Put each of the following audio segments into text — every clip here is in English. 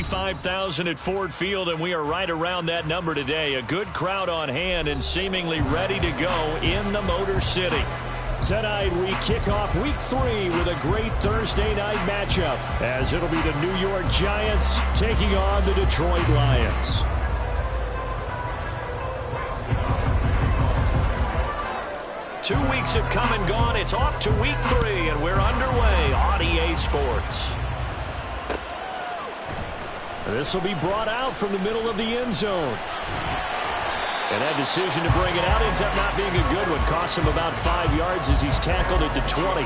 5,000 at Ford Field, and we are right around that number today. A good crowd on hand and seemingly ready to go in the Motor City. Tonight, we kick off Week 3 with a great Thursday night matchup, as it'll be the New York Giants taking on the Detroit Lions. Two weeks have come and gone. It's off to Week 3, and we're underway on EA Sports. This will be brought out from the middle of the end zone. And that decision to bring it out ends up not being a good one. Costs him about 5 yards as he's tackled at the 20.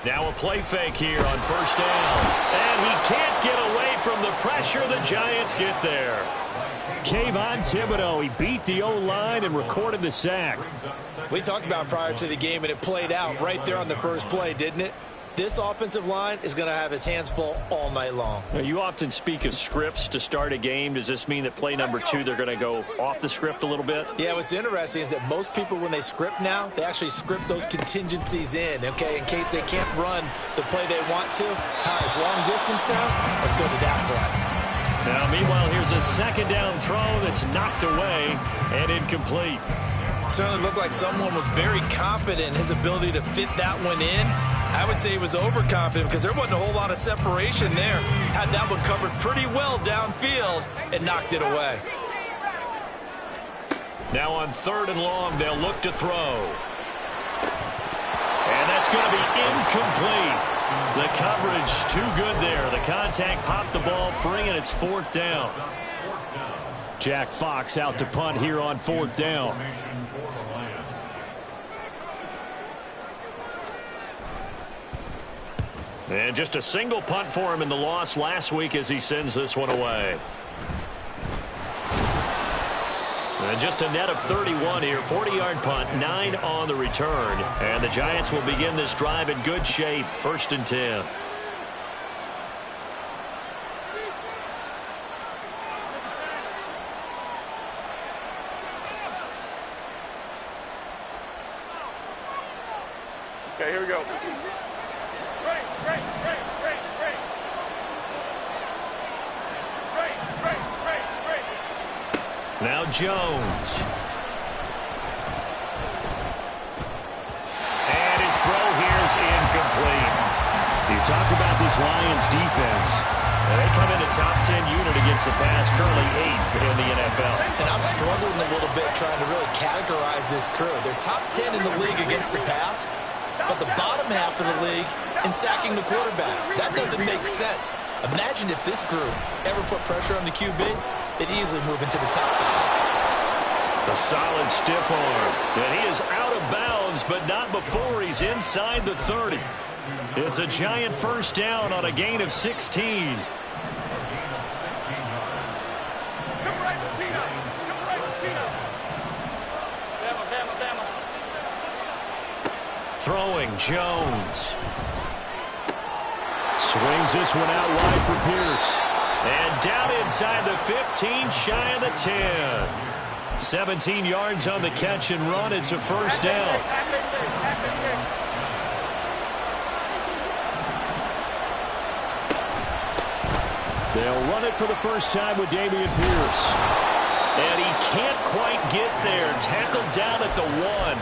Now a play fake here on first down. And he can't get away from the pressure. The Giants get there. Kayvon Thibodeaux, he beat the O-line and recorded the sack. We talked about prior to the game, and it played out right there on the first play, didn't it? This offensive line is going to have his hands full all night long. Now, you often speak of scripts to start a game. Does this mean that play number 2, they're going to go off the script a little bit? Yeah, what's interesting is that most people, when they script now, they actually script those contingencies in, okay, in case they can't run the play they want to. It's long distance now. Let's go to that play. Now, meanwhile, here's a second down throw that's knocked away and incomplete. Certainly looked like someone was very confident in his ability to fit that one in. I would say he was overconfident because there wasn't a whole lot of separation there. Had that one covered pretty well downfield and knocked it away. Now on 3rd and long, they'll look to throw. And that's going to be incomplete. The coverage too good there. The contact popped the ball free, and it's 4th down. Jack Fox out to punt here on 4th down. And just a single punt for him in the loss last week as he sends this one away. And just a net of 31 here. 40-yard punt, 9 on the return. And the Giants will begin this drive in good shape. 1st and 10. Okay, here we go. Now Jones. And his throw here is incomplete. You talk about this Lions defense. They come in a top 10 unit against the pass, currently 8th in the NFL. And I'm struggling a little bit trying to really categorize this crew. They're top 10 in the league against the pass, but the bottom half of the league in sacking the quarterback. That doesn't make sense. Imagine if this group ever put pressure on the QB, they'd easily move into the top 5. A solid stiff arm. And he is out of bounds, but not before he's inside the 30. It's a Giant first down on a gain of 16. Throwing Jones. Swings this one out wide for Pierce. And down inside the 15, shy of the 10. 17 yards on the catch and run. It's a first down. They'll run it for the first time with Dameon Pierce. And he can't quite get there. Tackled down at the 1.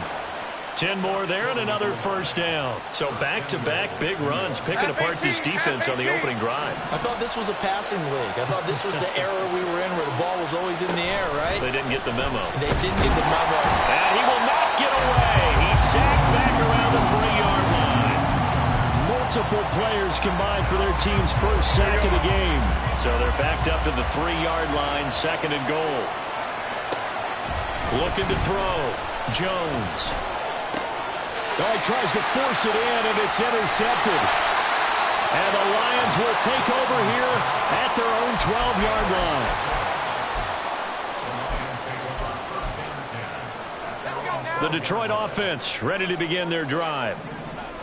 10 more there and another first down. So back-to-back big runs picking apart this defense on the opening drive. I thought this was a passing league. I thought this was the era we were in where the ball was always in the air, right? They didn't get the memo. They didn't get the memo. And he will not get away. He's sacked back around the 3-yard line. Multiple players combined for their team's first sack of the game. So they're backed up to the 3-yard line, 2nd and goal. Looking to throw. Jones. Oh, he tries to force it in, and it's intercepted. And the Lions will take over here at their own 12-yard line. The Detroit offense ready to begin their drive.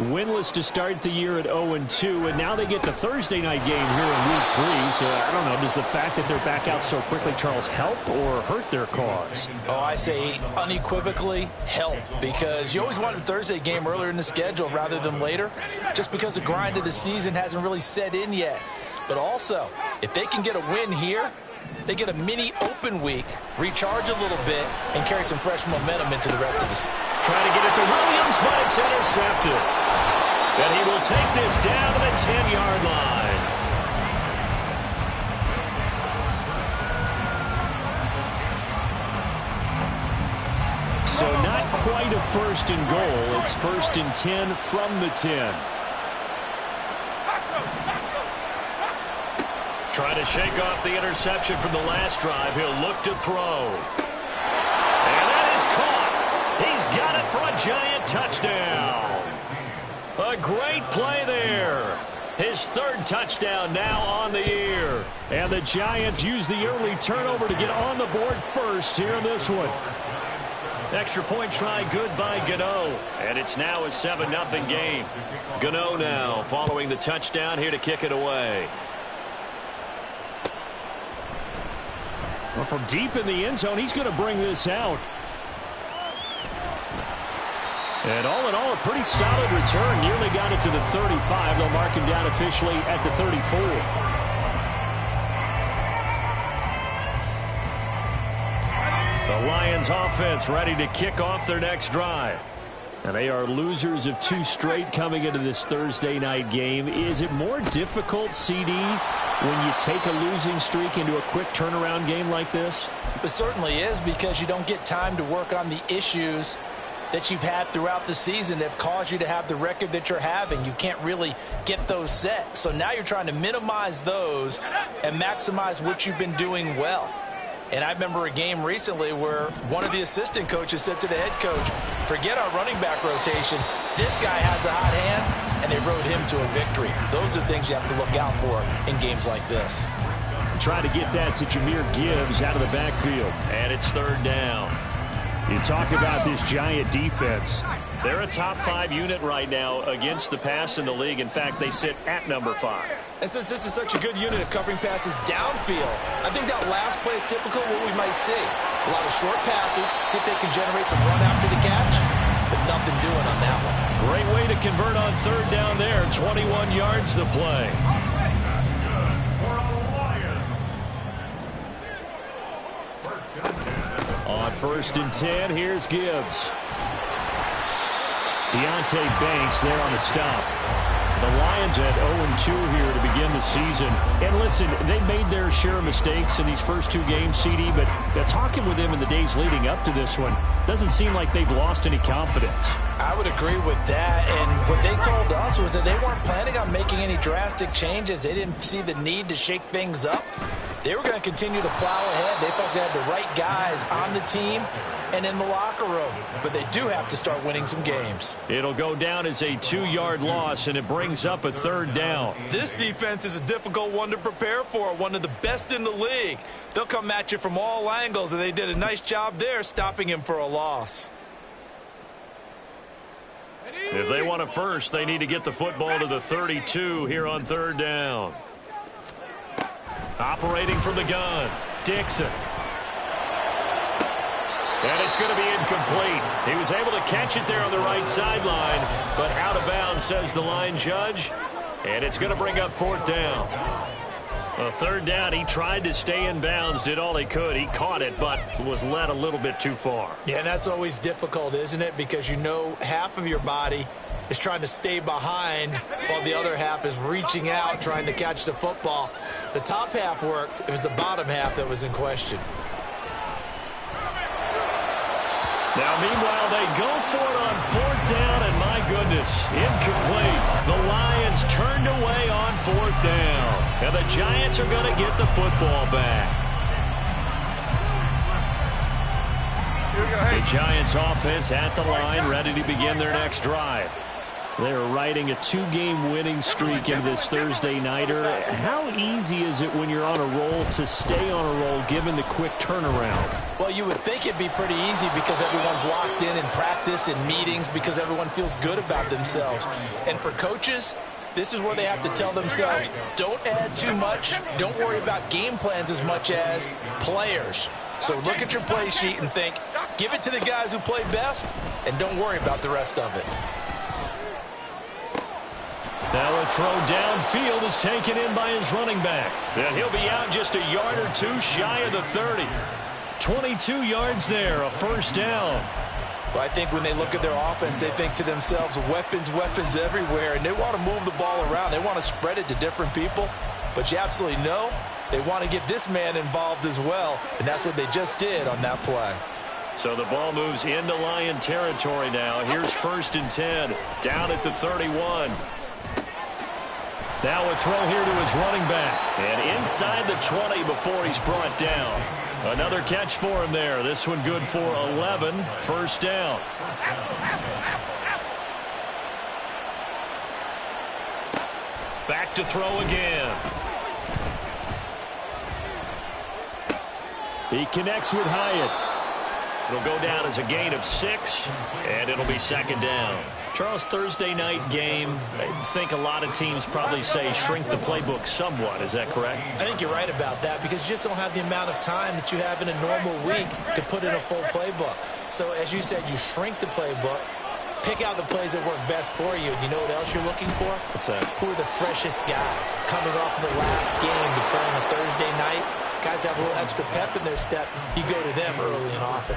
Winless to start the year at 0-2, and now they get the Thursday night game here in Week 3. So, I don't know, does the fact that they're back out so quickly, Charles, help or hurt their cause? Oh, I say unequivocally help, because you always wanted a Thursday game earlier in the schedule rather than later, just because the grind of the season hasn't really set in yet. But also, if they can get a win here, they get a mini open week, recharge a little bit, and carry some fresh momentum into the rest of this. Trying to get it to Williams, but it's intercepted. And he will take this down to the 10-yard line. So not quite a first and goal. It's 1st and 10 from the 10. Trying to shake off the interception from the last drive. He'll look to throw. And that is caught. He's got it for a Giant touchdown. A great play there. His 3rd touchdown now on the year. And the Giants use the early turnover to get on the board first here in this one. Extra point try good by Gano. And it's now a 7-0 game. Gano now following the touchdown here to kick it away. Well, from deep in the end zone, he's going to bring this out. And all in all, a pretty solid return. Nearly got it to the 35. They'll mark him down officially at the 34. The Lions offense ready to kick off their next drive. And they are losers of 2 straight coming into this Thursday night game. Is it more difficult, CD, when you take a losing streak into a quick turnaround game like this? It certainly is, because you don't get time to work on the issues that you've had throughout the season that have caused you to have the record that you're having. You can't really get those set. So now you're trying to minimize those and maximize what you've been doing well. And I remember a game recently where one of the assistant coaches said to the head coach, forget our running back rotation. This guy has a hot hand, and they rode him to a victory. Those are things you have to look out for in games like this. Trying to get that to Jahmyr Gibbs out of the backfield. And it's 3rd down. You talk about this Giant defense. They're a top 5 unit right now against the pass in the league. In fact, they sit at number 5. And since this is such a good unit of covering passes downfield, I think that last play is typical of what we might see. A lot of short passes, see if they can generate some run after the catch, but nothing doing on that one. Great way to convert on 3rd down there. 21 yards to play. On 1st and 10, here's Gibbs. Deonte Banks there on the stop. The Lions at 0-2 here to begin the season. And listen, they made their share of mistakes in these first 2 games, CD, but talking with them in the days leading up to this one, doesn't seem like they've lost any confidence. I would agree with that, and what they told us was that they weren't planning on making any drastic changes. They didn't see the need to shake things up. They were going to continue to plow ahead. They felt they had the right guys on the team and in the locker room. But they do have to start winning some games. It'll go down as a 2-yard loss, and it brings up a 3rd down. This defense is a difficult one to prepare for, one of the best in the league. They'll come at you from all angles, and they did a nice job there stopping him for a loss. If they want a first, they need to get the football to the 32 here on 3rd down. Operating from the gun, Dixon. And it's going to be incomplete. He was able to catch it there on the right sideline, but out of bounds, says the line judge. And it's going to bring up 4th down. A 3rd down, he tried to stay in bounds, did all he could. He caught it, but was led a little bit too far. Yeah, and that's always difficult, isn't it? Because you know half of your body is trying to stay behind while the other half is reaching out, trying to catch the football. The top half worked. It was the bottom half that was in question. Now, meanwhile, they go for it on 4th down, and my goodness, incomplete. The Lions turned away on 4th down, and the Giants are going to get the football back. The Giants offense at the line, ready to begin their next drive. They're riding a 2-game winning streak into this Thursday nighter. How easy is it when you're on a roll to stay on a roll given the quick turnaround? Well, you would think it'd be pretty easy because everyone's locked in practice and meetings because everyone feels good about themselves. And for coaches, this is where they have to tell themselves, don't add too much, don't worry about game plans as much as players. So look at your play sheet and think, give it to the guys who play best, and don't worry about the rest of it. Now a throw downfield is taken in by his running back. And he'll be out just a yard or two shy of the 30. 22 yards there, a first down. Well, I think when they look at their offense, they think to themselves, weapons, weapons everywhere, and they want to move the ball around. They want to spread it to different people. But you absolutely know they want to get this man involved as well, and that's what they just did on that play. So the ball moves into Lion territory now. Here's 1st and 10, down at the 31. Now a throw here to his running back. And inside the 20 before he's brought down. Another catch for him there. This one good for 11. First down. Back to throw again. He connects with Hyatt. It'll go down as a gain of 6, and it'll be 2nd down. Charles, Thursday night game, I think a lot of teams probably say shrink the playbook somewhat. Is that correct? I think you're right about that because you just don't have the amount of time that you have in a normal week to put in a full playbook. So, as you said, you shrink the playbook, pick out the plays that work best for you. You know what else you're looking for? What's that? Who are the freshest guys coming off of the last game to play on a Thursday night? Guys have a little extra pep in their step. You go to them early and often.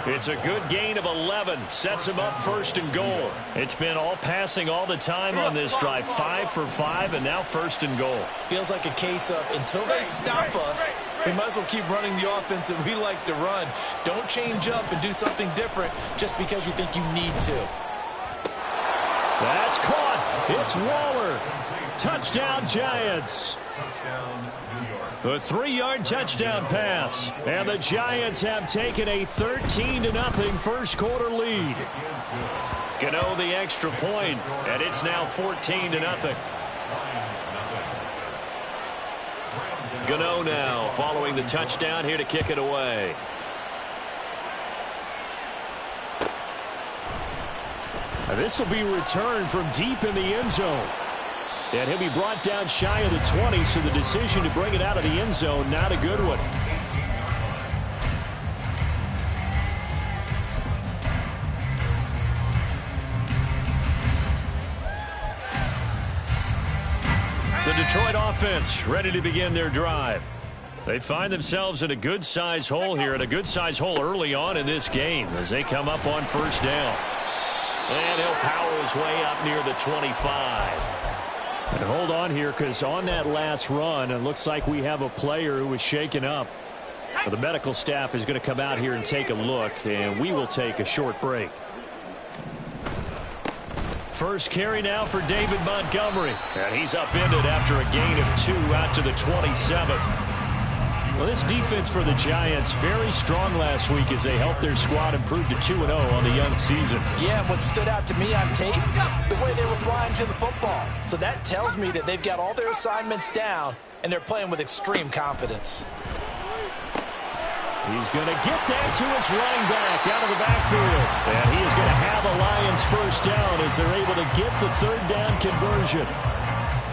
It's a good gain of 11. Sets him up 1st and goal. It's been all passing all the time on this drive. 5 for 5, and now 1st and goal. Feels like a case of until they stop us, we might as well keep running the offense that we like to run. Don't change up and do something different just because you think you need to. That's caught. It's Waller. Touchdown, Giants. A 3-yard touchdown pass. And the Giants have taken a 13-0 first quarter lead. Gano the extra point, and it's now 14-0. Gano now following the touchdown here to kick it away. This will be returned from deep in the end zone. And he'll be brought down shy of the 20, so the decision to bring it out of the end zone, not a good one. The Detroit offense ready to begin their drive. They find themselves in a good-sized hole here, and a good-sized hole early on in this game as they come up on 1st down. And he'll power his way up near the 25. And hold on here, because on that last run, it looks like we have a player who was shaken up. Well, the medical staff is going to come out here and take a look, and we will take a short break. First carry now for David Montgomery. And he's upended after a gain of 2 out to the 27. Well, this defense for the Giants, very strong last week as they helped their squad improve to 2-0 on the young season. Yeah, what stood out to me on tape, the way they were flying to the football. So that tells me that they've got all their assignments down, and they're playing with extreme confidence. He's going to get that to his running back out of the backfield. And he is going to have a Lions first down as they're able to get the 3rd down conversion.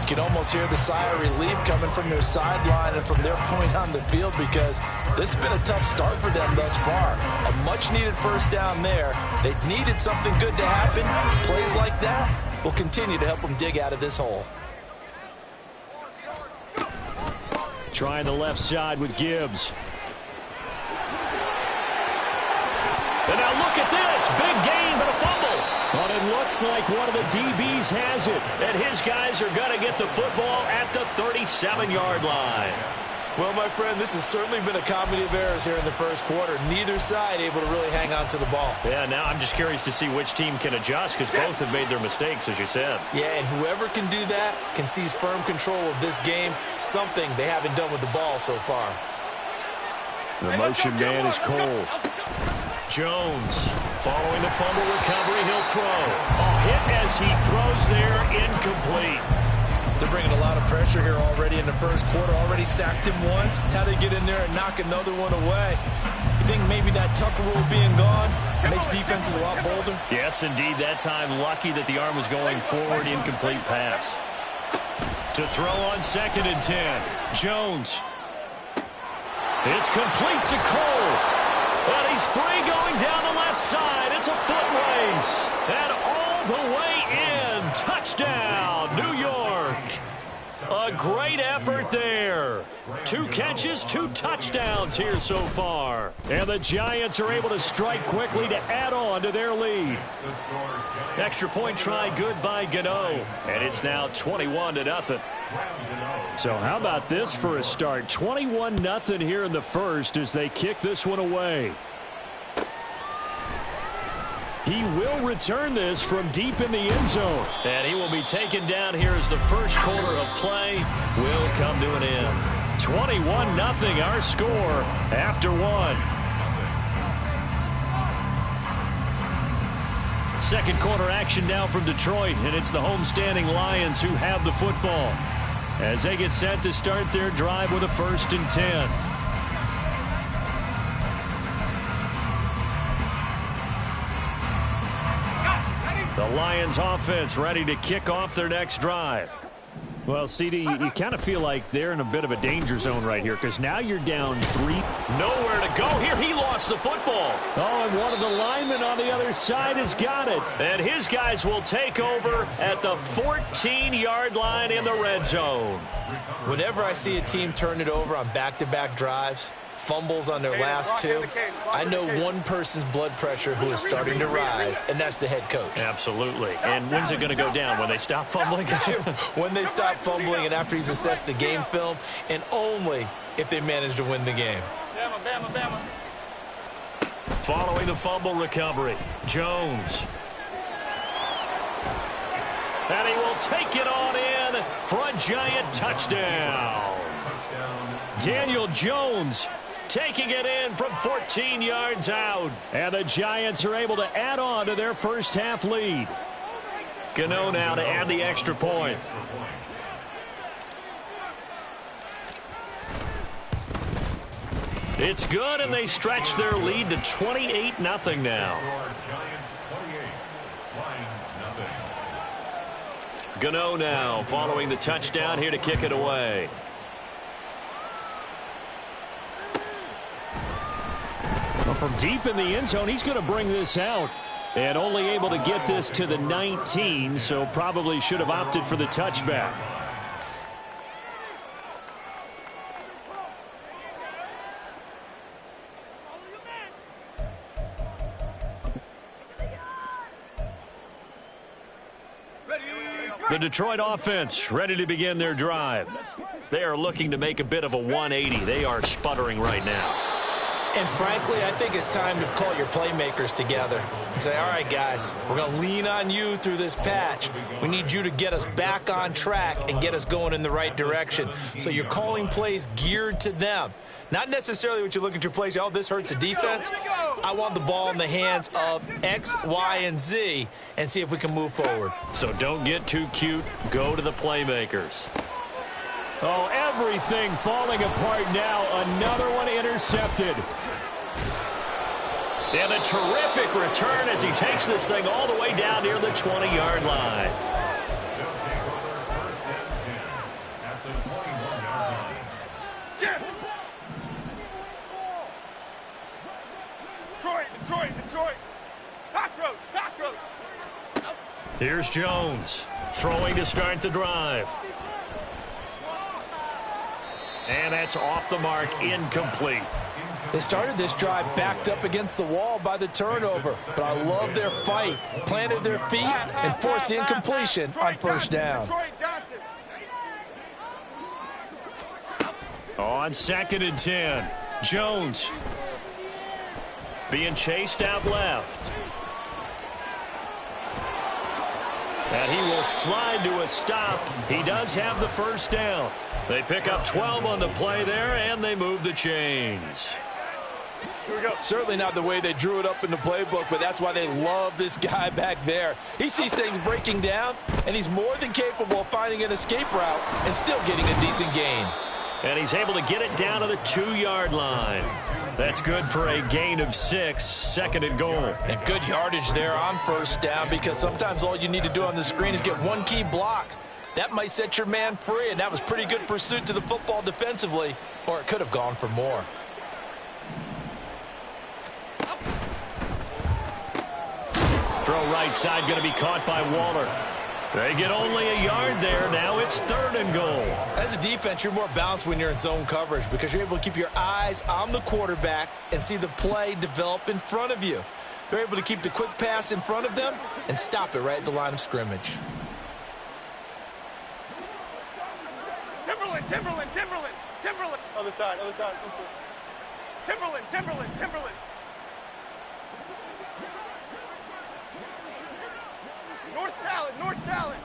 You can almost hear the sigh of relief coming from their sideline and from their point on the field because this has been a tough start for them thus far. A much-needed first down there. They needed something good to happen. Plays like that will continue to help them dig out of this hole. Trying the left side with Gibbs. And now look at this. Big gain, but a fumble. But it looks like one of the DBs has it. And his guys are going to get the football at the 37-yard line. Well, my friend, this has certainly been a comedy of errors here in the first quarter. Neither side able to really hang on to the ball. Yeah, now I'm just curious to see which team can adjust because both have made their mistakes, as you said. Yeah, and whoever can do that can seize firm control of this game, something they haven't done with the ball so far. The motion man is Cole. Jones Following the fumble recovery, he'll throw. Hit as he throws there, incomplete. They're bringing a lot of pressure here already in the first quarter. Already sacked him once. How to get in there and knock another one away. You think maybe that Tucker rule being gone makes defenses a lot bolder? Yes, indeed. That time, lucky that the arm was going forward. Incomplete pass. To throw on 2nd and 10. Jones. It's complete to Cole. And he's free going down the left side. It's a foot race. And all the way in. Touchdown, New York. A great effort there. 2 catches, 2 touchdowns here so far. And the Giants are able to strike quickly to add on to their lead. Extra point try good by Gano. And it's now 21-0. So how about this for a start? 21-0 here in the first as they kick this one away. He will return this from deep in the end zone. And he will be taken down here as the first quarter of play will come to an end. 21-0 our score after 1. Second quarter action now from Detroit, and it's the homestanding Lions who have the football as they get set to start their drive with a 1st and 10. The Lions offense ready to kick off their next drive. Well, CD, you kind of feel like they're in a bit of a danger zone right here because now you're down 3. Nowhere to go here. He lost the football. Oh, and one of the linemen on the other side has got it. And his guys will take over at the 14-yard line in the red zone. Whenever I see a team turn it over on back-to-back drives, fumbles on their last 2, I know one person's blood pressure who is starting to rise, and that's the head coach. Absolutely. And when's it going to go down? When they stop fumbling? When they stop fumbling and after he's assessed the game film, and only if they manage to win the game. Following the fumble recovery, Jones. And he will take it on in for a Giant touchdown. Daniel Jones taking it in from 14 yards out. And the Giants are able to add on to their first half lead. Gano now to add the extra point. It's good, and they stretch their lead to 28-0 now. Gano now following the touchdown here to kick it away. Well, from deep in the end zone, he's going to bring this out. And only able to get this to the 19, so probably should have opted for the touchback. The Detroit offense ready to begin their drive. They are looking to make a bit of a 180. They are sputtering right now. And frankly, I think it's time to call your playmakers together and say, all right, guys, we're going to lean on you through this patch. We need you to get us back on track and get us going in the right direction. So you're calling plays geared to them. Not necessarily when you look at your plays, oh, this hurts the defense. I want the ball in the hands of X, Y, and Z and see if we can move forward. So don't get too cute. Go to the playmakers. Oh, everything falling apart now. Another one intercepted. And a terrific return as he takes this thing all the way down near the 20-yard line. Detroit. Cockroach. Here's Jones throwing to start the drive. And that's off the mark, incomplete. They started this drive backed up against the wall by the turnover, but I love their fight. Planted their feet and forced the incompletion on first down. On 2nd and 10, Jones being chased out left. And he will slide to a stop. He does have the first down. They pick up 12 on the play there, and they move the chains. Here we go. Certainly not the way they drew it up in the playbook, but that's why they love this guy back there. He sees things breaking down, and he's more than capable of finding an escape route and still getting a decent gain. And he's able to get it down to the 2-yard line. That's good for a gain of 6, 2nd and goal. And good yardage there on first down, because sometimes all you need to do on the screen is get one key block. That might set your man free, and that was pretty good pursuit to the football defensively, or it could have gone for more. Throw right side, going to be caught by Waller. They get only a yard there. Now it's 3rd and goal. As a defense, you're more balanced when you're in zone coverage because you're able to keep your eyes on the quarterback and see the play develop in front of you. They're able to keep the quick pass in front of them and stop it right at the line of scrimmage. Timberland, Timberland, Timberland, Timberland. Other side, other side. Timberland, Timberland, Timberland. North salad, north salad.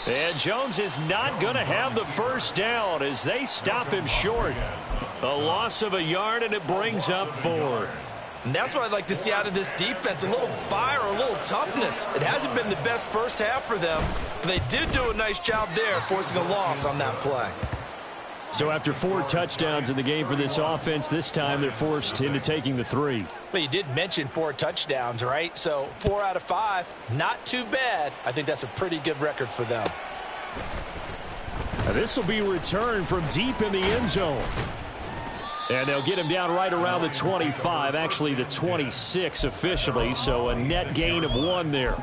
And Jones is not going to have the first down as they stop him short. A loss of a yard, and it brings up 4th. And that's what I'd like to see out of this defense, a little fire, a little toughness. It hasn't been the best first half for them, but they did do a nice job there, forcing a loss on that play. So after 4 touchdowns in the game for this offense, this time they're forced into taking the 3. But you did mention 4 touchdowns, right? So 4 out of 5, not too bad. I think that's a pretty good record for them. Now this will be returned from deep in the end zone. And they'll get him down right around the 25, actually the 26 officially, so a net gain of 1 there.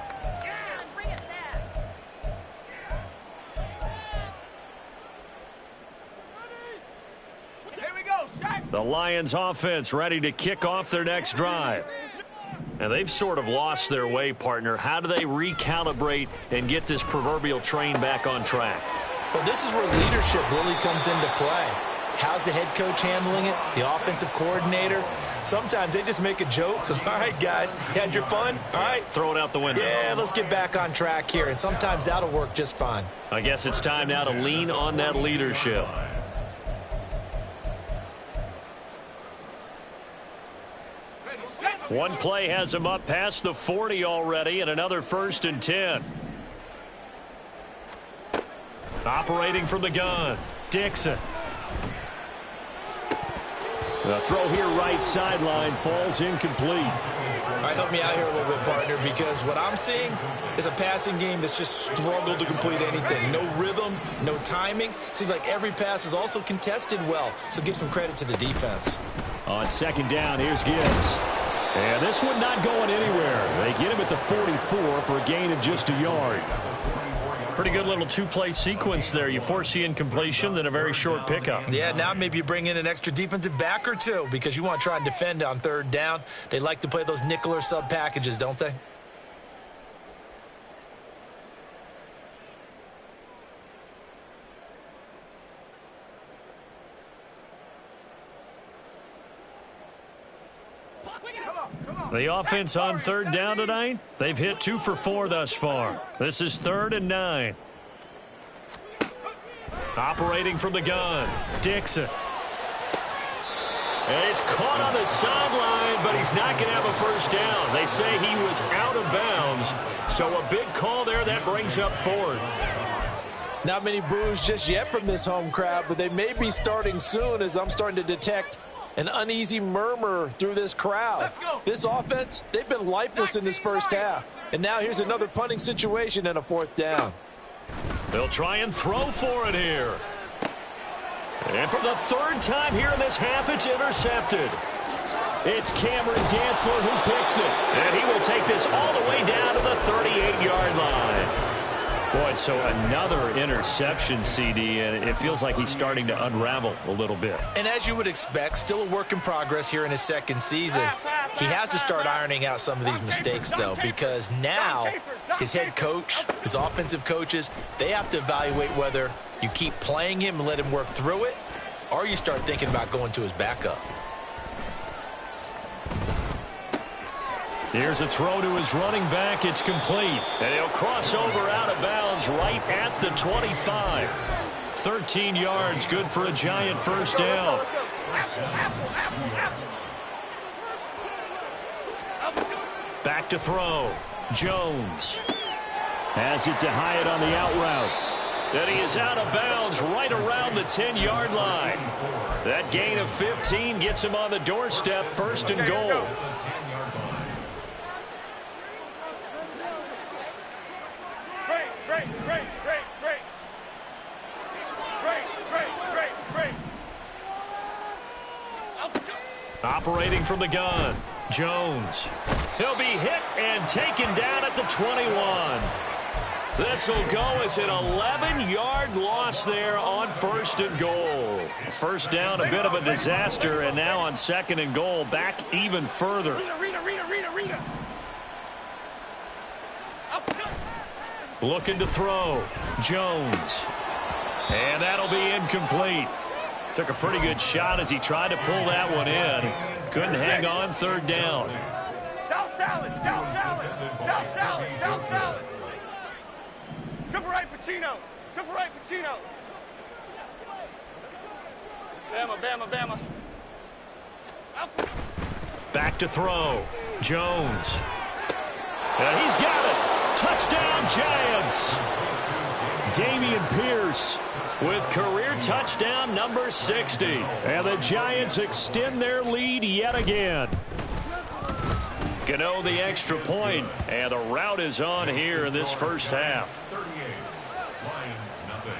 The Lions offense ready to kick off their next drive. And they've sort of lost their way, partner. How do they recalibrate and get this proverbial train back on track? Well, this is where leadership really comes into play. How's the head coach handling it? The offensive coordinator? Sometimes they just make a joke. All right, guys, you had your fun? All right. Throw it out the window. Yeah, let's get back on track here. And sometimes that'll work just fine. I guess it's time now to lean on that leadership. One play has him up past the 40 already, and another 1st and 10. Operating from the gun, Dixon. The throw here right sideline falls incomplete. All right, help me out here a little bit, partner, because what I'm seeing is a passing game that's just struggled to complete anything. No rhythm, no timing. Seems like every pass is also contested well, so give some credit to the defense. On 2nd down, here's Gibbs. And this one not going anywhere. They get him at the 44 for a gain of just a yard. Pretty good little 2-play sequence there. You force the incompletion, then a very short pickup. Yeah, now maybe you bring in an extra defensive back or 2 because you want to try and defend on 3rd down. They like to play those nickel or sub packages, don't they? The offense on 3rd down tonight, they've hit 2 for 4 thus far. This is 3rd and 9. Operating from the gun, Dixon. And he's caught on the sideline, but he's not going to have a first down. They say he was out of bounds, so a big call there that brings up 4th. Not many boos just yet from this home crowd, but they may be starting soon as I'm starting to detect an uneasy murmur through this crowd. This offense, they've been lifeless in this first half. And now here's another punting situation and a 4th down. They'll try and throw for it here. And for the 3rd time here in this half, it's intercepted. It's Cameron Dantzler who picks it. And he will take this all the way down to the 38-yard line. Boy, so another interception, CD, and it feels like he's starting to unravel a little bit. And as you would expect, still a work in progress here in his 2nd season. He has to start ironing out some of these mistakes, though, because now his head coach, his offensive coaches, they have to evaluate whether you keep playing him and let him work through it, or you start thinking about going to his backup. Here's a throw to his running back. It's complete. And he'll cross over out of bounds right at the 25. 13 yards, good for a Giant first down. Let's go. Apple. Back to throw. Jones has it to Hyatt on the out route. And he is out of bounds right around the 10-yard line. That gain of 15 gets him on the doorstep, first and goal. Operating from the gun, Jones. He'll be hit and taken down at the 21. This will go as an 11-yard loss there on first and goal. First down, a bit of a disaster, and now on second and goal, back even further. Rita. Looking to throw, Jones. And that'll be incomplete. Took a pretty good shot as he tried to pull that one in. Couldn't hang on, third down. South salad. Triple right Pacino. Bama. Back to throw, Jones. And he's got it. Touchdown, Giants. Dameon Pierce with career touchdown number 60. And the Giants extend their lead yet again. Gano the extra point, and the route is on here in this first half. 38, Lions nothing.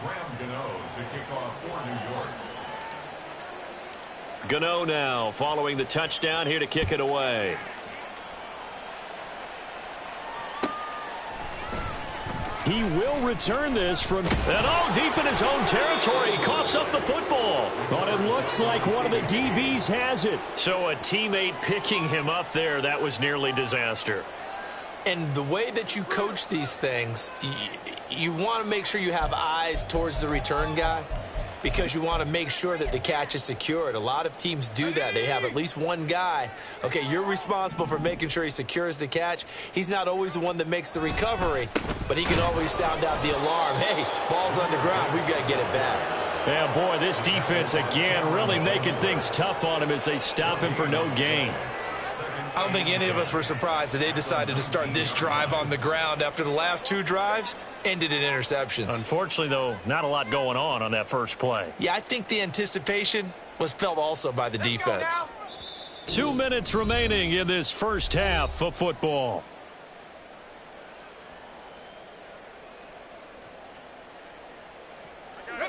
Graham Gano to kick off for New York. Gano now following the touchdown here to kick it away. He will return this from deep in his own territory. He coughs up the football. But it looks like one of the DBs has it. So a teammate picking him up there, that was nearly disaster. And the way that you coach these things, you want to make sure you have eyes towards the return guy because you want to make sure that the catch is secured. A lot of teams do that. They have at least one guy. Okay, you're responsible for making sure he secures the catch. He's not always the one that makes the recovery, but he can always sound out the alarm. Hey, ball's on the ground. We've got to get it back. Yeah, boy, this defense again really making things tough on him as they stop him for no gain. I don't think any of us were surprised that they decided to start this drive on the ground after the last two drives ended in interceptions. Unfortunately, though, not a lot going on that first play. Yeah, I think the anticipation was felt also by the defense. 2 minutes remaining in this first half of football.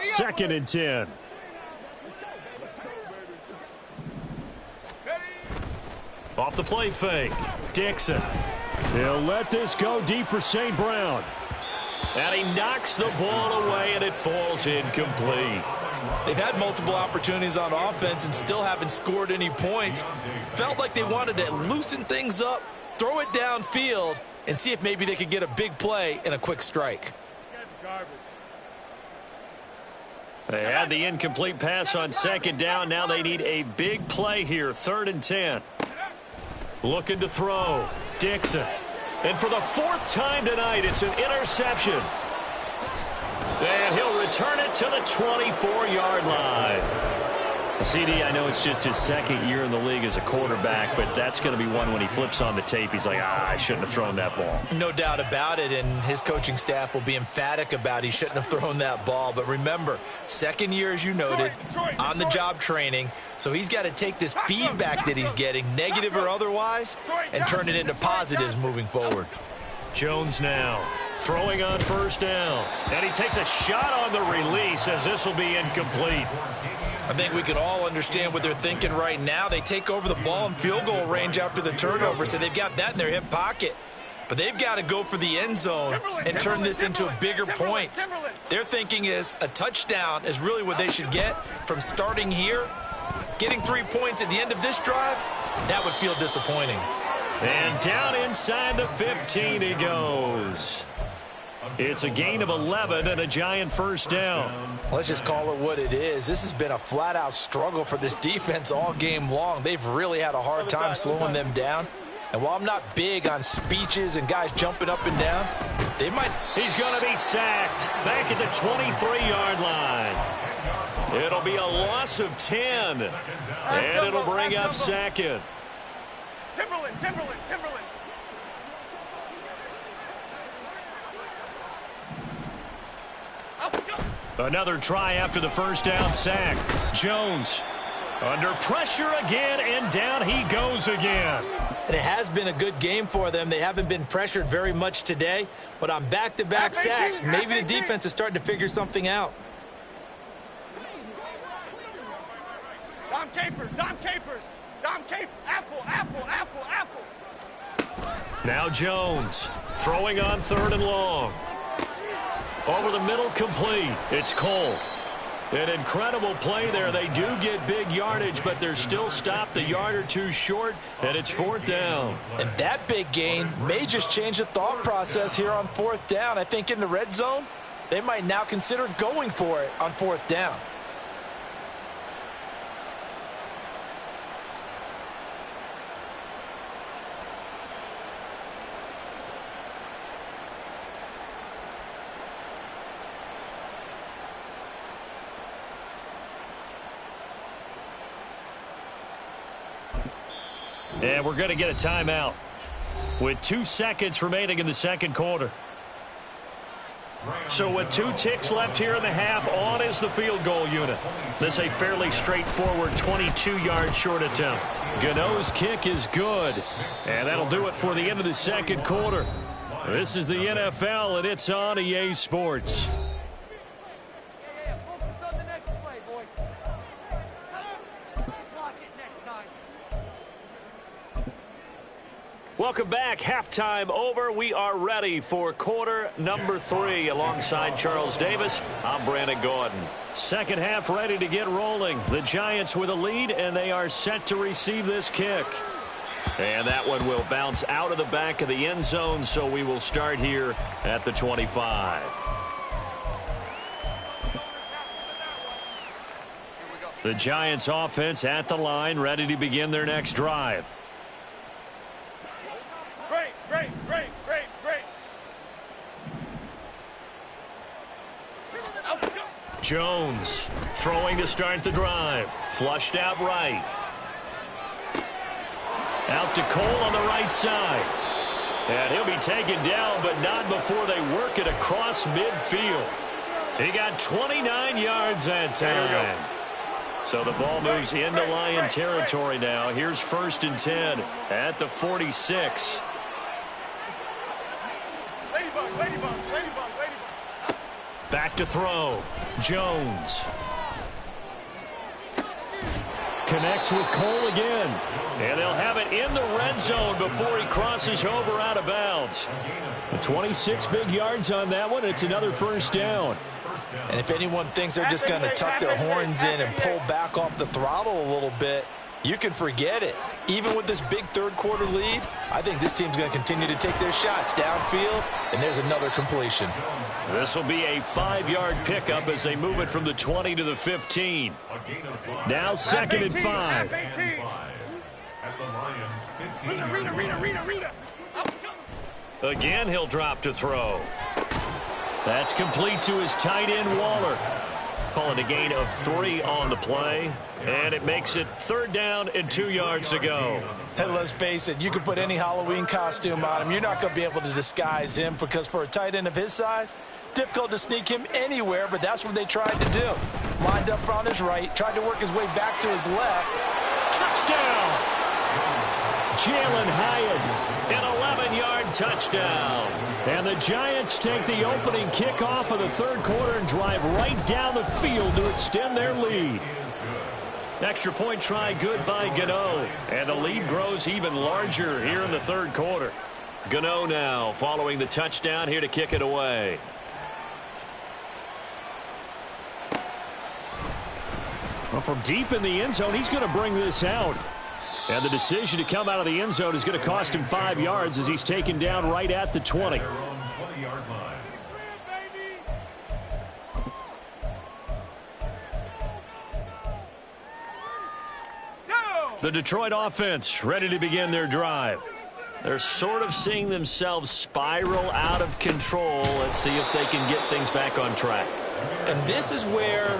Second and 10. Off the play fake. Dixon. He'll let this go deep for St. Brown. And he knocks the ball away, and it falls incomplete. They've had multiple opportunities on offense and still haven't scored any points. Felt like they wanted to loosen things up, throw it downfield, and see if maybe they could get a big play and a quick strike. They had the incomplete pass on second down. Now they need a big play here, 3rd and 10. Looking to throw. Dixon. And for the 4th time tonight, it's an interception. And he'll return it to the 24-yard line. CD, I know it's just his second year in the league as a quarterback, but that's going to be one when he flips on the tape. He's like, I shouldn't have thrown that ball. No doubt about it, and his coaching staff will be emphatic about he shouldn't have thrown that ball. But remember, second year, as you noted, on-the-job training, so he's got to take this feedback that he's getting, negative or otherwise, and turn it into positives moving forward. Jones now throwing on first down, and he takes a shot on the release as this will be incomplete. I think we can all understand what they're thinking right now. They take over the ball in field goal range after the turnover, so they've got that in their hip pocket. But they've got to go for the end zone and turn this into a bigger point. Their thinking is a touchdown is really what they should get from starting here. Getting 3 points at the end of this drive, that would feel disappointing. And down inside the 15 he goes. It's a gain of 11 and a Giant first down. Let's just call it what it is. This has been a flat-out struggle for this defense all game long. They've really had a hard time slowing them down. And while I'm not big on speeches and guys jumping up and down, they might... He's going to be sacked back at the 23-yard line. It'll be a loss of 10. And it'll bring up second. Timberland. Another try after the first down sack. Jones under pressure again, and down he goes again. And it has been a good game for them. They haven't been pressured very much today, but on back-to-back sacks, maybe the defense is starting to figure something out. Dom Capers. Apple. Now Jones throwing on 3rd and long. Over the middle, complete. It's Cole. An incredible play there. They do get big yardage, but they're still stopped a yard or two short, and it's 4th down. And that big gain may just change the thought process here on 4th down. I think in the red zone, they might now consider going for it on 4th down. And we're going to get a timeout with 2 seconds remaining in the second quarter. So with 2 ticks left here in the half, on is the field goal unit. This is a fairly straightforward 22-yard short attempt. Gano's kick is good. And that'll do it for the end of the second quarter. This is the NFL, and it's on EA Sports. Welcome back. Halftime over. We are ready for quarter number 3. Alongside Charles Davis, I'm Brandon Gordon. Second half ready to get rolling. The Giants with a lead, and they are set to receive this kick. And that one will bounce out of the back of the end zone, so we will start here at the 25. The Giants offense at the line, ready to begin their next drive. Great. Jones throwing to start the drive. Flushed out right. Out to Cole on the right side. And he'll be taken down, but not before they work it across midfield. He got 29 yards that time. So the ball moves into Lion territory now. Here's 1st and 10 at the 46. Ladybug. Back to throw. Jones. Connects with Cole again. And they'll have it in the red zone before he crosses over out of bounds. 26 big yards on that one. It's another 1st down. And if anyone thinks they're just going to tuck their horns in and pull back off the throttle a little bit, you can forget it. Even with this big third quarter lead, I think this team's going to continue to take their shots downfield, and there's another completion. This will be a 5-yard pickup as they move it from the 20 to the 15. Now 2nd and 5. Again, he'll drop to throw. That's complete to his tight end, Waller. Calling a gain of 3 on the play. And it makes it 3rd down and 2 yards to go. Hey, let's face it, you can put any Halloween costume on him. You're not going to be able to disguise him because for a tight end of his size, difficult to sneak him anywhere, but that's what they tried to do. Lined up on his right, tried to work his way back to his left. Touchdown! Jalen Hyatt, an 11-yard touchdown. And the Giants take the opening kickoff of the third quarter and drive right down the field to extend their lead. Extra point try good by Gano. And the lead grows even larger here in the third quarter. Gano now following the touchdown here to kick it away. Well, from deep in the end zone, he's going to bring this out. And the decision to come out of the end zone is going to cost him 5 yards as he's taken down right at the 20. The Detroit offense ready to begin their drive. They're sort of seeing themselves spiral out of control. Let's see if they can get things back on track. And this is where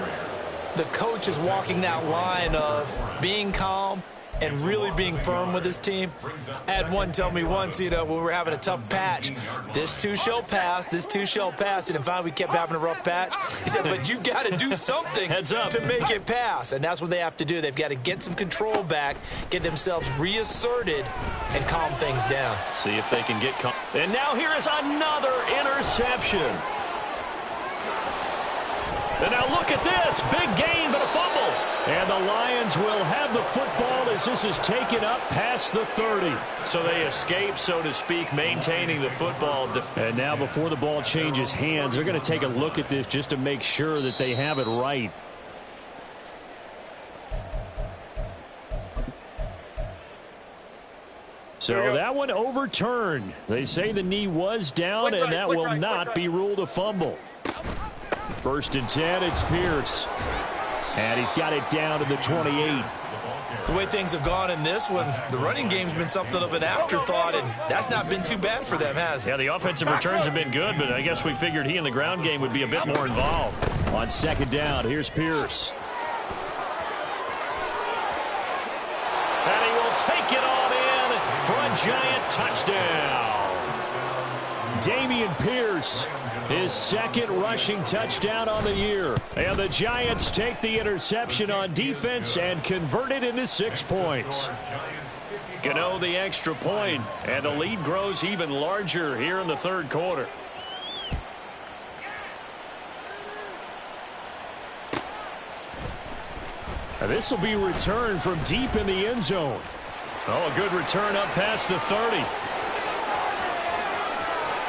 the coach is walking that line of being calm and really being firm with his team. I had one tell me once, when we were having a tough patch, this too shall pass, this too shall pass. And finally we kept having a rough patch. He said, but you got to do something to make it pass. And that's what they have to do. They've got to get some control back, get themselves reasserted, and calm things down. See if they can get calm. And now here is another interception. And now look at this. Big gain, but a fumble. And the Lions will have the football as this is taken up past the 30. So they escape, so to speak, maintaining the football. And now before the ball changes hands, they're going to take a look at this just to make sure that they have it right. So that one overturned. They say the knee was down, and that will not be ruled a fumble. 1st and 10, it's Pierce. And he's got it down to the 28. The way things have gone in this one, the running game's been something of an afterthought, and that's not been too bad for them, has it? Yeah, the offensive returns have been good, but I guess we figured he in the ground game would be a bit more involved. On 2nd down, here's Pierce. And he will take it on in for a giant touchdown. Dameon Pierce, his 2nd rushing touchdown on the year. And the Giants take the interception on defense and convert it into 6 points. Gano the extra point, and the lead grows even larger here in the 3rd quarter. And this will be returned from deep in the end zone. Oh, a good return up past the 30.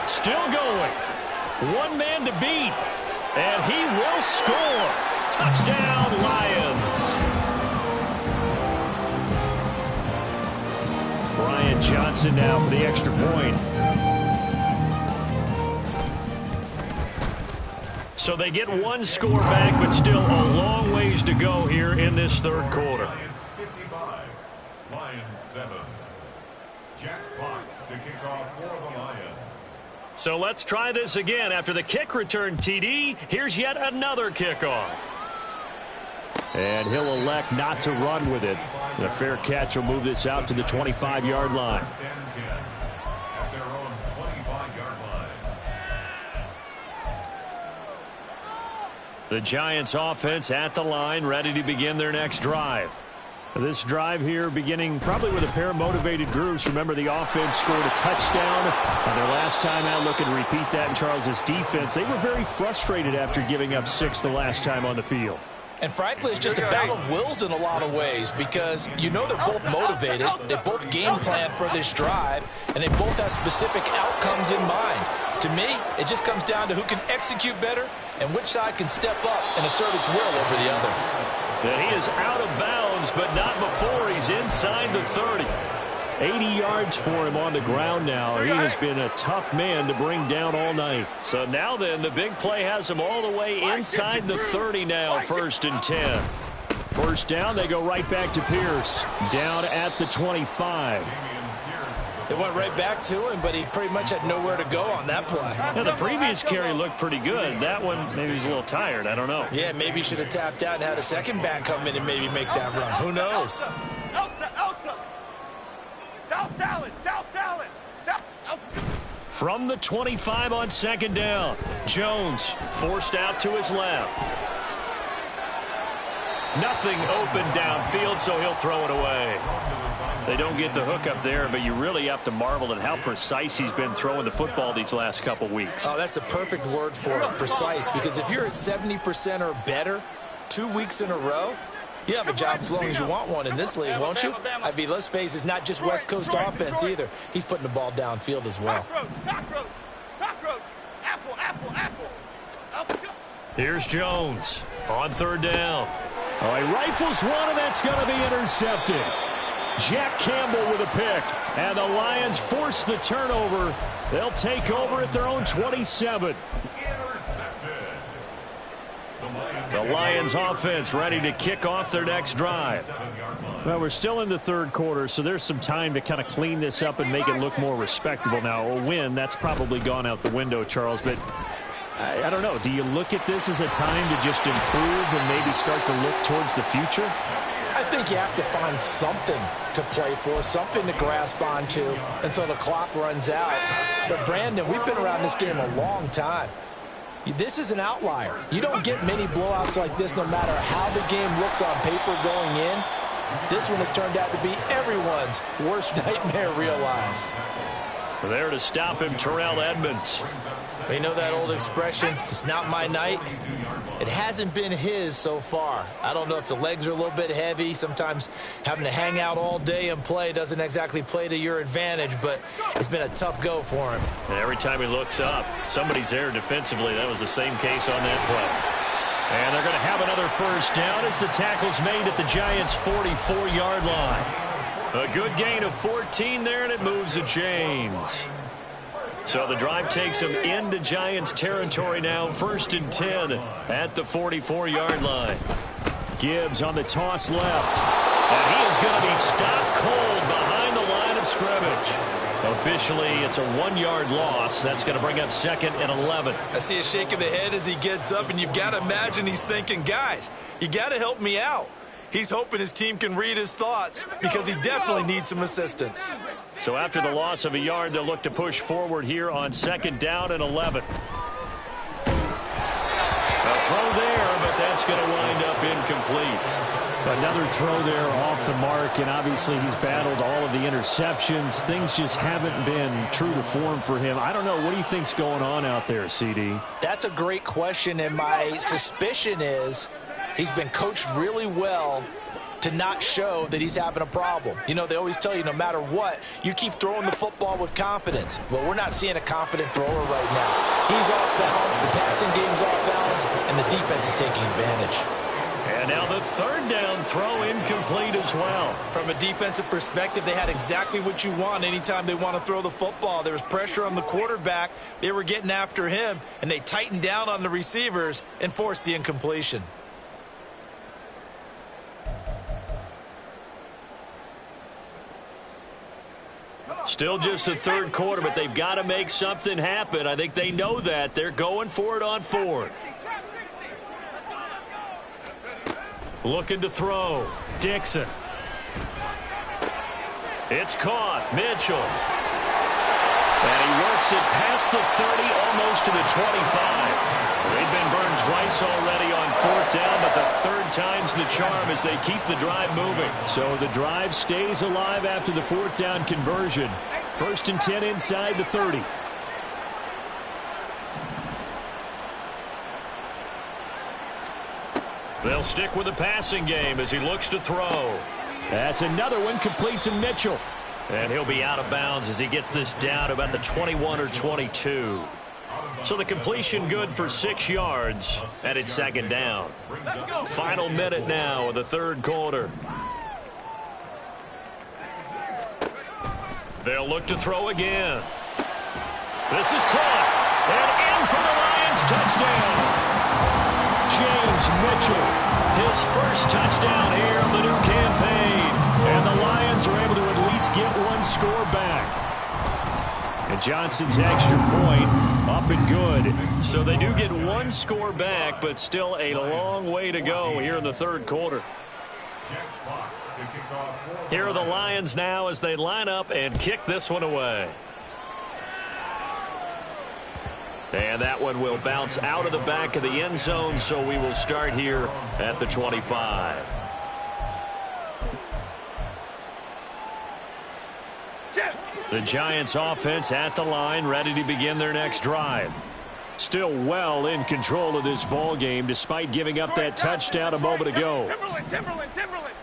Still going. One man to beat, and he will score. Touchdown, Lions. Brian Johnson now for the extra point. So they get one score back, but still a long ways to go here in this 3rd quarter. Lions 55, Lions 7. Jack Fox to kick off for the Lions. So let's try this again. After the kick return TD, here's yet another kickoff. And he'll elect not to run with it. And a fair catch will move this out to the 25-yard line. At their own 25-yard line. The Giants offense at the line, ready to begin their next drive. This drive here beginning probably with a pair of motivated groups. Remember, the offense scored a touchdown on their last time out. Looking to repeat that in Charles's defense. They were very frustrated after giving up 6 the last time on the field. And frankly, it's just a battle of wills in a lot of ways because they're both motivated. They both game plan for this drive, and they both have specific outcomes in mind. To me, it just comes down to who can execute better and which side can step up and assert its will over the other. And he is out of bounds, but not before he's inside the 30. 80 yards for him on the ground now. He has been a tough man to bring down all night. So now then, the big play has him all the way inside the 30 now, 1st and 10. 1st down, they go right back to Pierce. Down at the 25. They went right back to him, but he pretty much had nowhere to go on that play. Now, the previous carry looked pretty good. That one, maybe he's a little tired. I don't know. Yeah, maybe he should have tapped out and had a second back come in and maybe make that run. Who knows? South salad, South salad, From the 25 on 2nd down, Jones forced out to his left. Nothing open downfield, so he'll throw it away. They don't get the hook up there, but you really have to marvel at how precise he's been throwing the football these last couple weeks. Oh, that's the perfect word for it, precise, because if you're at 70% or better 2 weeks in a row, you have a job as long as you want one in this league, won't you? I mean, let's face it, it's not just West Coast offense either. He's putting the ball downfield as well. cockroach, apple. Here's Jones on 3rd down. Oh, he rifles one, and that's going to be intercepted. Jack Campbell with a pick, and the Lions force the turnover. They'll take over at their own 27. The Lions offense ready to kick off their next drive. Well, we're still in the third quarter, so there's some time to kind of clean this up and make it look more respectable. Now, a win, that's probably gone out the window, Charles, but I don't know. Do you look at this as a time to just improve and maybe start to look towards the future? I think you have to find something to play for, something to grasp onto until the clock runs out. But, Brandon, we've been around this game a long time. This is an outlier. You don't get many blowouts like this no matter how the game looks on paper going in. This one has turned out to be everyone's worst nightmare realized. There to stop him, Terrell Edmunds. You know that old expression, it's not my night? It hasn't been his so far. I don't know if the legs are a little bit heavy. Sometimes having to hang out all day and play doesn't exactly play to your advantage, but it's been a tough go for him. And every time he looks up, somebody's there defensively. That was the same case on that play. And they're going to have another first down as the tackle's made at the Giants' 44-yard line. A good gain of 14 there, and it moves the chains. So the drive takes them into Giants territory now, 1st and 10 at the 44-yard line. Gibbs on the toss left. And he is going to be stopped cold behind the line of scrimmage. Officially, it's a 1-yard loss. That's going to bring up 2nd and 11. I see a shake of the head as he gets up, and you've got to imagine he's thinking, guys, you got to help me out. He's hoping his team can read his thoughts because he definitely needs some assistance. So after the loss of a yard, they'll look to push forward here on 2nd down and 11. A throw there, but that's going to wind up incomplete. Another throw there off the mark, and obviously he's battled all of the interceptions. Things just haven't been true to form for him. I don't know. What do you think's going on out there, CD? That's a great question, and my suspicion is he's been coached really well to not show that he's having a problem. You know, they always tell you no matter what, you keep throwing the football with confidence. Well, we're not seeing a confident thrower right now. He's off balance, the passing game's off balance, and the defense is taking advantage. And now the 3rd down throw incomplete as well. From a defensive perspective, they had exactly what you want anytime they want to throw the football. There was pressure on the quarterback. They were getting after him, and they tightened down on the receivers and forced the incompletion. Still just the third quarter, but they've got to make something happen. I think they know that. They're going for it on 4th. Looking to throw. Dixon. It's caught. Mitchell. And he works it past the 30, almost to the 25. They've been burned twice already on 4th down, but the 3rd time's the charm as they keep the drive moving. So the drive stays alive after the 4th down conversion. 1st and 10 inside the 30. They'll stick with the passing game as he looks to throw. That's another one complete to Mitchell. And he'll be out of bounds as he gets this down about the 21 or 22. So the completion good for 6 yards, and it's 2nd down. Final minute now of the 3rd quarter. They'll look to throw again. This is caught, and in for the Lions touchdown. James Mitchell, his first touchdown here of the new campaign. And the Lions are able to at least get one score back. And Johnson's extra point up and good. So they do get one score back, but still a long way to go here in the 3rd quarter. Here are the Lions now as they line up and kick this one away. And that one will bounce out of the back of the end zone, so we will start here at the 25. The Giants offense at the line, ready to begin their next drive. Still well in control of this ball game, despite giving up that touchdown a moment ago. Timberland.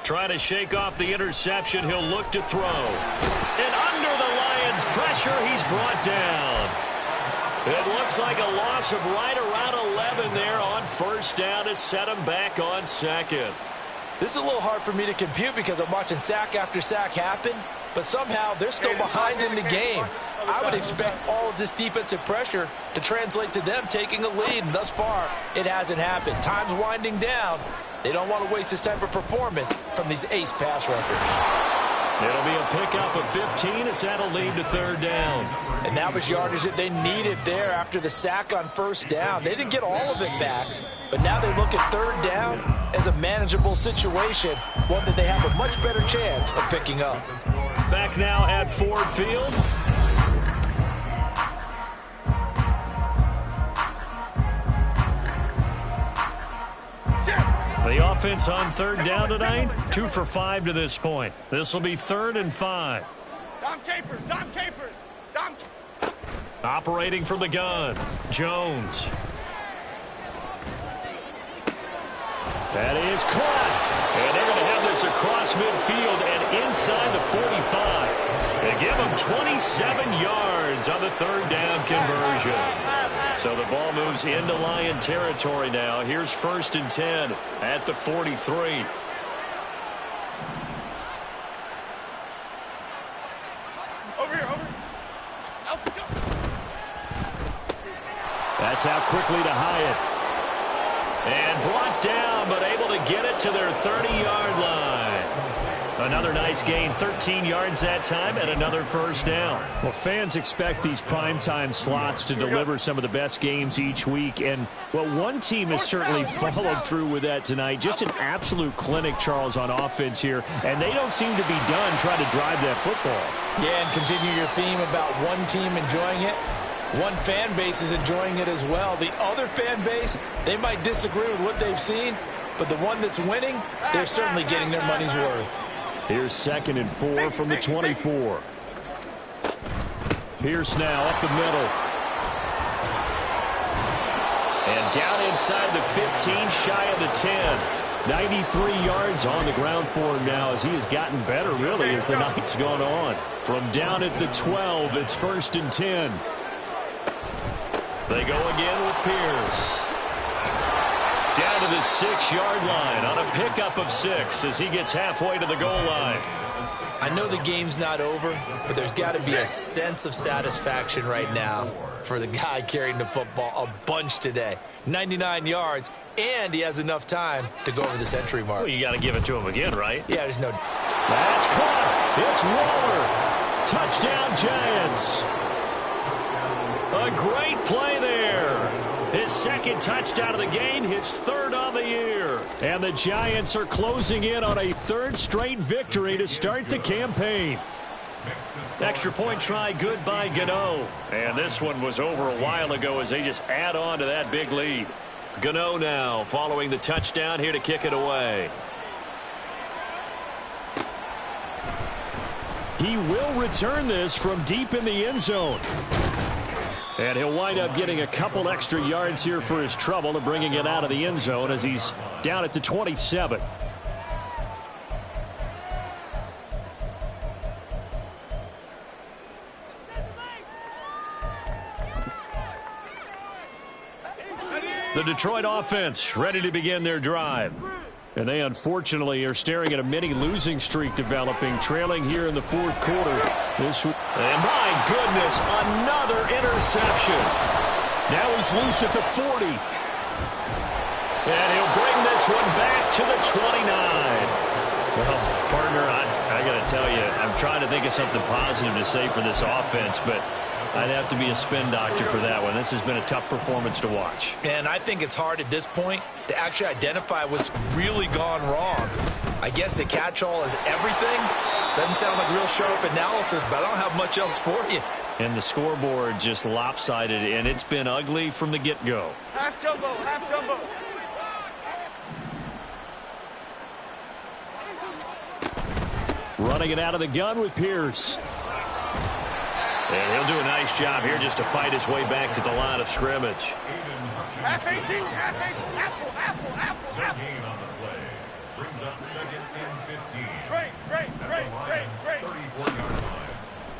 Trying to shake off the interception, he'll look to throw. And under the Lions' pressure, he's brought down. It looks like a loss of right around 11 there on 1st down to set him back on 2nd. This is a little hard for me to compute because I'm watching sack after sack happen, but somehow they're still behind in the game. I would expect all of this defensive pressure to translate to them taking a lead, and thus far, it hasn't happened. Time's winding down. They don't want to waste this type of performance from these ace pass rushers. It'll be a pickup of 15 as that'll lead to third down. And that was yardage that they needed there after the sack on first down. They didn't get all of it back, but now they look at third down as a manageable situation, one that they have a much better chance of picking up. Back now at Ford Field. The offense on third down tonight, 2 for 5 to this point. This will be 3rd and 5. Dom Capers, Dom Capers, Dom. Operating from the gun, Jones. That is caught. And they're going to have this across midfield and inside the 45. They give them 27 yards on the third down conversion. So the ball moves into Lion territory now. Here's 1st and 10 at the 43. Over here, over. That's out quickly to Hyatt. And brought down, but able to get it to their 30-yard line. Another nice gain, 13 yards that time, and another first down. Well, fans expect these primetime slots to deliver some of the best games each week. And, well, one team has certainly followed through with that tonight. Just an absolute clinic, Charles, on offense here. And they don't seem to be done trying to drive that football. Yeah, and continue your theme about one team enjoying it. One fan base is enjoying it as well. The other fan base, they might disagree with what they've seen, but the one that's winning, they're certainly getting their money's worth. Here's 2nd and 4 from the 24. Pierce now up the middle. And down inside the 15, shy of the 10. 93 yards on the ground for him now as he has gotten better, really, as the night's gone on. From down at the 12, it's 1st and 10. They go again with Pierce. Down to the 6-yard line on a pickup of 6 as he gets halfway to the goal line. I know the game's not over, but there's got to be a sense of satisfaction right now for the guy carrying the football a bunch today. 99 yards, and he has enough time to go over the century mark. Well, you got to give it to him again, right? Yeah, there's no... That's caught. It's Waller. Touchdown, Giants. A great play there. His 2nd touchdown of the game, his 3rd on the year. And the Giants are closing in on a 3rd straight victory to start the campaign. Extra point try good by Gano. And this one was over a while ago as they just add on to that big lead. Gano now following the touchdown here to kick it away. He will return this from deep in the end zone. And he'll wind up getting a couple extra yards here for his trouble and bringing it out of the end zone as he's down at the 27. The Detroit offense ready to begin their drive. And they unfortunately are staring at a mini losing streak developing, trailing here in the 4th quarter. And my goodness, another interception. Now he's loose at the 40. And he'll bring this one back to the 29. Well, partner, I got to tell you, I'm trying to think of something positive to say for this offense, but I'd have to be a spin doctor for that one. This has been a tough performance to watch. And I think it's hard at this point to actually identify what's really gone wrong. I guess the catch-all is everything. Doesn't sound like real sharp analysis, but I don't have much else for you. And the scoreboard just lopsided, and it's been ugly from the get-go. Half jumbo, half jumbo. Running it out of the gun with Pierce. And he'll do a nice job here just to fight his way back to the line of scrimmage. Half 18, half 18, apple. Gain on the play. Brings up 2nd and 15. Great. 34-yard line.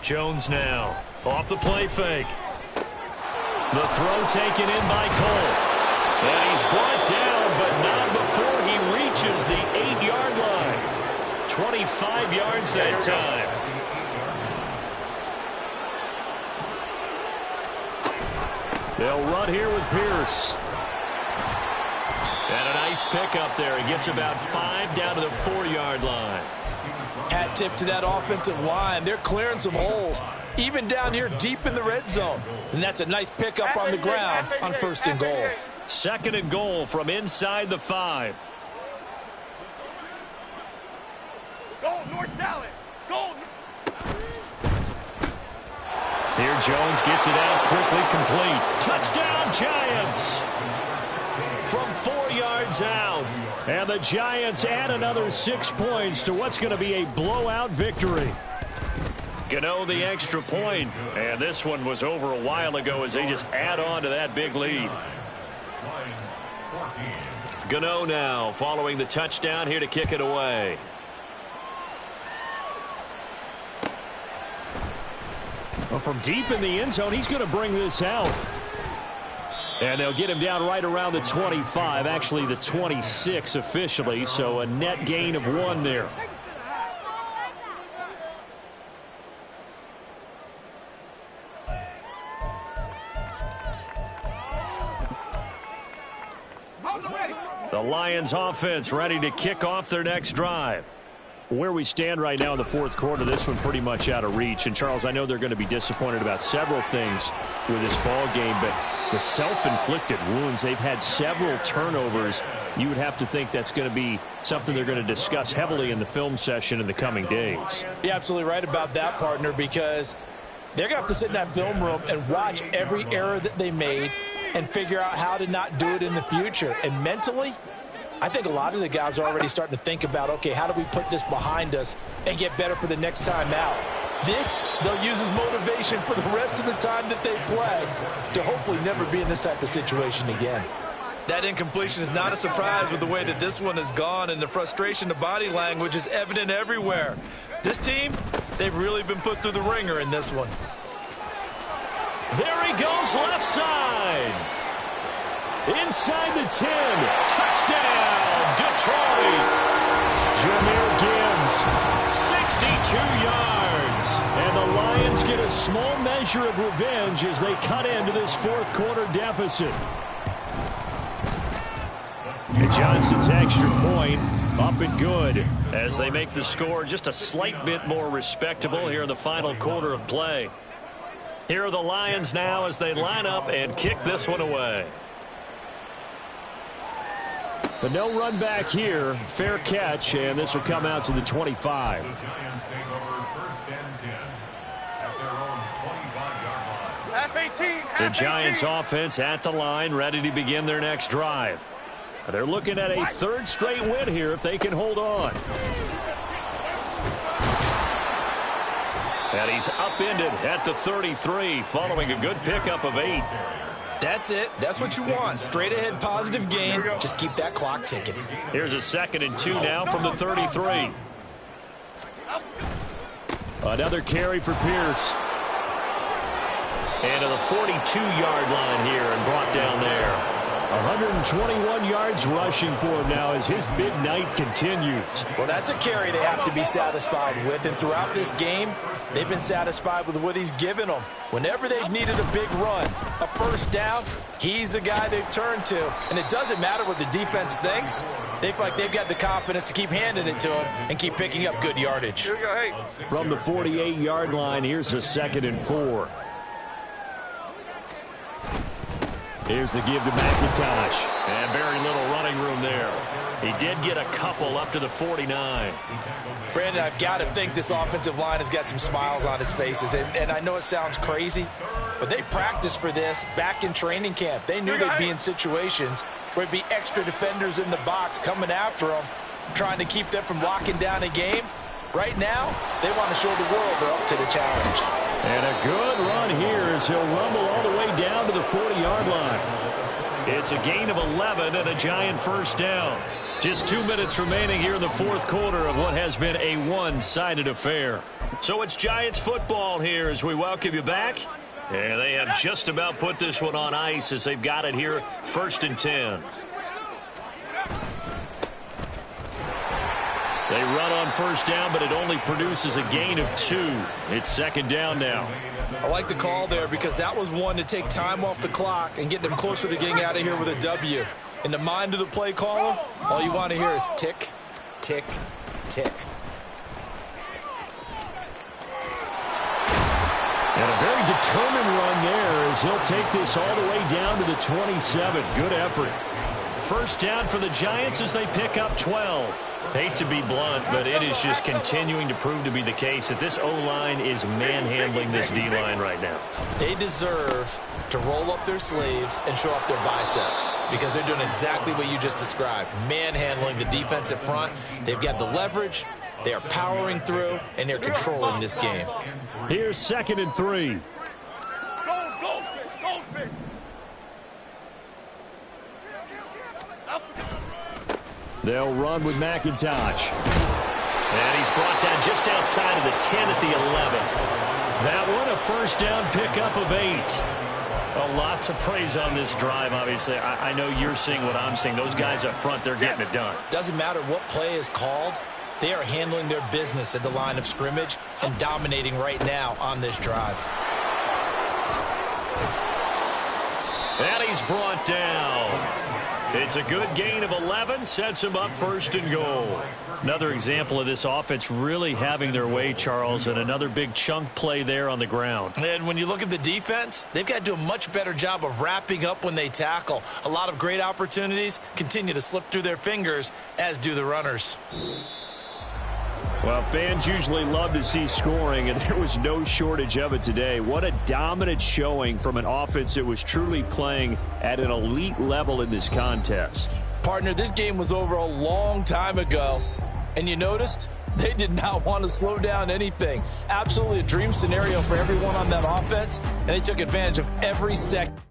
Jones now off the play fake. The throw taken in by Cole. And he's brought down, but not before he reaches the 8-yard line. 25 yards that time. They'll run here with Pierce. And a nice pickup there. He gets about 5 down to the 4-yard line. Hat tip to that offensive line. They're clearing some holes, even down here deep in the red zone. And that's a nice pickup on the ground on 1st and goal. 2nd and goal from inside the 5. Go, North Salad. Go. Here Jones gets it out quickly, complete. Touchdown, Giants! From 4 yards out. And the Giants add another 6 points to what's going to be a blowout victory. Gano the extra point. And this one was over a while ago as they just add on to that big lead. Gano now following the touchdown here to kick it away. Well, from deep in the end zone, he's going to bring this out. And they'll get him down right around the 25, actually the 26 officially, so a net gain of 1 there. The Lions offense ready to kick off their next drive. Where we stand right now in the 4th quarter, this one pretty much out of reach. And, Charles, I know they're going to be disappointed about several things with this ball game, but the self-inflicted wounds, they've had several turnovers. You would have to think that's going to be something they're going to discuss heavily in the film session in the coming days. You're absolutely right about that, partner, because they're going to have to sit in that film room and watch every error that they made and figure out how to not do it in the future. And mentally, I think a lot of the guys are already starting to think about, okay, how do we put this behind us and get better for the next time out? This, they'll use as motivation for the rest of the time that they play to hopefully never be in this type of situation again. That incompletion is not a surprise with the way that this one has gone, and the frustration, the body language is evident everywhere. This team, they've really been put through the ringer in this one. There he goes left side. Inside the 10. Touchdown, Detroit. Jahmyr Gibbs, 62 yards. And the Lions get a small measure of revenge as they cut into this 4th quarter deficit. And Johnson's extra point up and good as they make the score just a slight bit more respectable here in the final quarter of play. Here are the Lions now as they line up and kick this one away. But no run back here. Fair catch, and this will come out to the 25. The Giants take over 1st and 10 at their own 25-yard line. Half 18. The Giants offense at the line, ready to begin their next drive. They're looking at a 3rd straight win here if they can hold on. And he's upended at the 33 following a good pickup of 8. That's it. That's what you want. Straight ahead positive gain. Just keep that clock ticking. Here's a 2nd and 2 now from the 33. Another carry for Pierce. And to the 42-yard line here and brought down there. 121 yards rushing for him now as his big night continues. Well, that's a carry they have to be satisfied with. And throughout this game, they've been satisfied with what he's given them. Whenever they've needed a big run, a 1st down, he's the guy they've turned to. And it doesn't matter what the defense thinks. They feel like they've got the confidence to keep handing it to him and keep picking up good yardage. Here we go, hey. From the 48-yard line, here's a 2nd and 4. Here's the give to McIntosh. And very little running room there. He did get a couple up to the 49. Brandon, I've got to think this offensive line has got some smiles on its faces. And I know it sounds crazy, but they practiced for this back in training camp. They knew they'd be in situations where it'd be extra defenders in the box coming after them, trying to keep them from locking down a game. Right now, they want to show the world they're up to the challenge. And a good run here as he'll rumble all the way down to the 40-yard line. It's a gain of 11 and a Giant 1st down. Just 2 minutes remaining here in the 4th quarter of what has been a one-sided affair. So it's Giants football here as we welcome you back. And they have just about put this one on ice as they've got it here 1st and 10. The They run on first down, but it only produces a gain of 2. It's second down now. I like the call there because that was one to take time off the clock and get them closer to getting out of here with a W. In the mind of the play caller, all you want to hear is tick, tick, tick. And a very determined run there as he'll take this all the way down to the 27. Good effort. First down for the Giants as they pick up 12. Hate to be blunt, but it is just continuing to prove to be the case that this O-line is manhandling this D-line right now. They deserve to roll up their sleeves and show up their biceps because they're doing exactly what you just described, manhandling the defensive front. They've got the leverage, they are powering through, and they're controlling this game. Here's 2nd and 3. Goldfish. They'll run with McIntosh. And he's brought down just outside of the 10 at the 11. That one, a first down pickup of 8. Well, lots of praise on this drive, obviously. I know you're seeing what I'm seeing. Those guys up front, they're getting it done. Doesn't matter what play is called. They are handling their business at the line of scrimmage and dominating right now on this drive. And he's brought down. It's a good gain of 11, sets him up 1st and goal. Another example of this offense really having their way, Charles, and another big chunk play there on the ground. And when you look at the defense, they've got to do a much better job of wrapping up when they tackle. A lot of great opportunities continue to slip through their fingers, as do the runners. Well, fans usually love to see scoring, and there was no shortage of it today. What a dominant showing from an offense that was truly playing at an elite level in this contest. Partner, this game was over a long time ago, and you noticed they did not want to slow down anything. Absolutely a dream scenario for everyone on that offense, and they took advantage of every second.